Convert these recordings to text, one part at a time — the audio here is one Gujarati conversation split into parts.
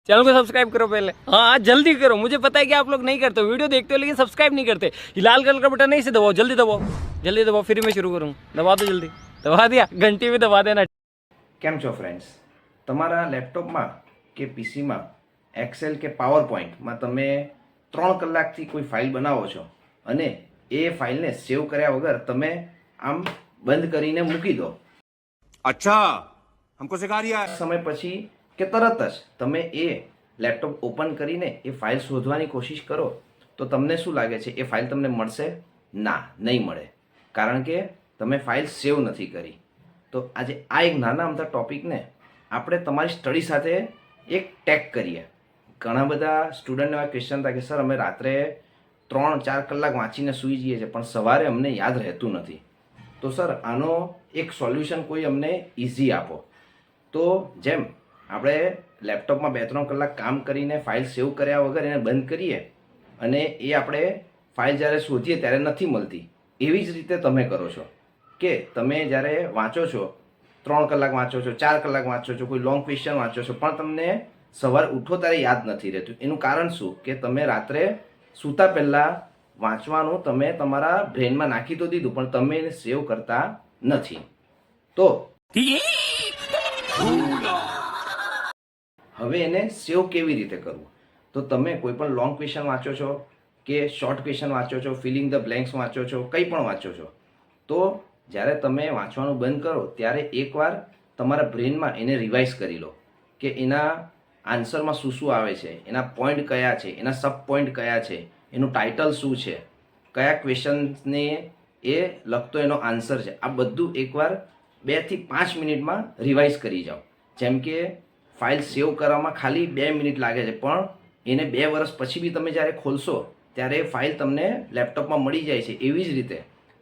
चैनल को सब्सक्राइब करो पहले। हाँ जल्दी करो, मुझे पता है कि आप लोग नहीं करते हो, वीडियो देखते हो लेकिन सब्सक्राइब नहीं करते। ये लाल कलर का बटन नहीं से दबाओ, जल्दी दबाओ, जल्दी दबाओ, फिर मैं शुरू करूँ। दबा दो जल्दी, दबा दिया, घंटी भी दबा देना। કેમ છો ફ્રેન્ડ્સ? તમારા લેપટોપમાં કે પીસીમાં એક્સેલ કે પાવર પોઈન્ટમાં તમે 3 કલાકથી કોઈ ફાઇલ બનાવો છો અને એ ફાઇલને સેવ કર્યા વગર તમે આમ બંધ કરીને મૂકી દો. अच्छा हमको सिखा रिया है. સમય પછી કે તરત જ તમે એ લેપટોપ ઓપન કરીને એ ફાઇલ શોધવાની કોશિશ કરો તો તમને શું લાગે છે? એ ફાઇલ તમને મળશે? ના, નહીં મળે, કારણ કે તમે ફાઇલ સેવ નથી કરી. તો આજે આ એક નાના અમથા ટોપિકને આપણે તમારી સ્ટડી સાથે એક ટેગ કરીએ. ઘણા બધા સ્ટુડન્ટને એવા ક્વેશ્ચન હતા કે સર અમે રાત્રે 3-4 કલાક વાંચીને સૂઈ જઈએ છીએ પણ સવારે અમને યાદ રહેતું નથી. તો સર આનો એક સોલ્યુશન કોઈ અમને ઇઝી આપો. તો જેમ આપણે લેપટોપમાં 2-3 કલાક કામ કરીને ફાઇલ સેવ કર્યા વગર એને બંધ કરીએ અને એ આપણે ફાઇલ જ્યારે શોધીએ ત્યારે નથી મળતી, એવી જ રીતે તમે કરો છો કે તમે જ્યારે વાંચો છો, 3 કલાક વાંચો છો, 4 કલાક વાંચો છો, કોઈ લોંગ ક્વેશ્ચન વાંચો છો પણ તમને સવારે ઉઠો ત્યારે યાદ નથી રહેતું. એનું કારણ શું? કે તમે રાત્રે સૂતા પહેલાં વાંચવાનું તમે તમારા બ્રેનમાં નાખી તો દીધું પણ તમે એને સેવ કરતા નથી. તો હવે એને સેવ કેવી રીતે કરવું? તો તમે કોઈ પણ લોંગ ક્વેશ્ચન વાંચો છો કે શોર્ટ ક્વેશ્ચન વાંચો છો, ફિલિંગ ધ બ્લેન્ક્સ વાંચો છો, કંઈ પણ વાંચો છો, તો જ્યારે તમે વાંચવાનું બંધ કરો ત્યારે એકવાર તમારા બ્રેનમાં એને રિવાઇઝ કરી લો કે એના આન્સરમાં શું શું આવે છે, એના પોઈન્ટ કયા છે, એના સબ પોઈન્ટ કયા છે, એનું ટાઇટલ શું છે, કયા ક્વેશ્ચન્સને એ લગતો એનો આન્સર છે. આ બધું એકવાર 2 થી 5 મિનિટમાં રિવાઇઝ કરી જાઓ. જેમ કે ફાઇલ સેવ કરવામાં ખાલી 2 મિનિટ લાગે છે પણ એને 2 વર્ષ પછી બી તમે જ્યારે ખોલશો ત્યારે એ ફાઇલ તમને લેપટોપમાં મળી જાય છે. એવી જ રીતે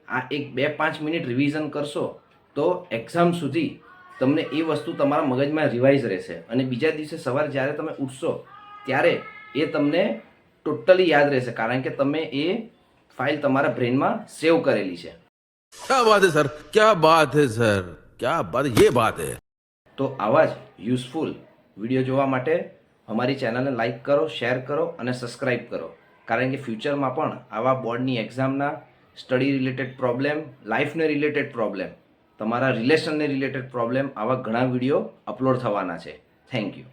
આ એક 2-5 મિનિટ રિવિઝન કરશો તો એક્ઝામ સુધી તમને એ વસ્તુ તમારા મગજમાં રિવાઇઝ રહેશે અને બીજા દિવસે સવારે જ્યારે તમે ઉઠશો ત્યારે એ તમને ટોટલી યાદ રહેશે, કારણ કે તમે એ ફાઇલ તમારા બ્રેનમાં સેવ કરેલી છે. क्या बात है सर, क्या बात है सर, क्या बात, ये बात है. તો આવા જ યુઝફુલ વિડીયો જોવા માટે અમારી ચેનલને લાઇક કરો, શેર કરો અને સબસ્ક્રાઈબ કરો, કારણ કે ફ્યુચરમાં પણ આવા બોર્ડની એક્ઝામના સ્ટડી રિલેટેડ પ્રોબ્લેમ, લાઈફને રિલેટેડ પ્રોબ્લેમ, તમારા રિલેશનને રિલેટેડ પ્રોબ્લેમ, આવા ઘણા વિડીયો અપલોડ થવાના છે. Thank you.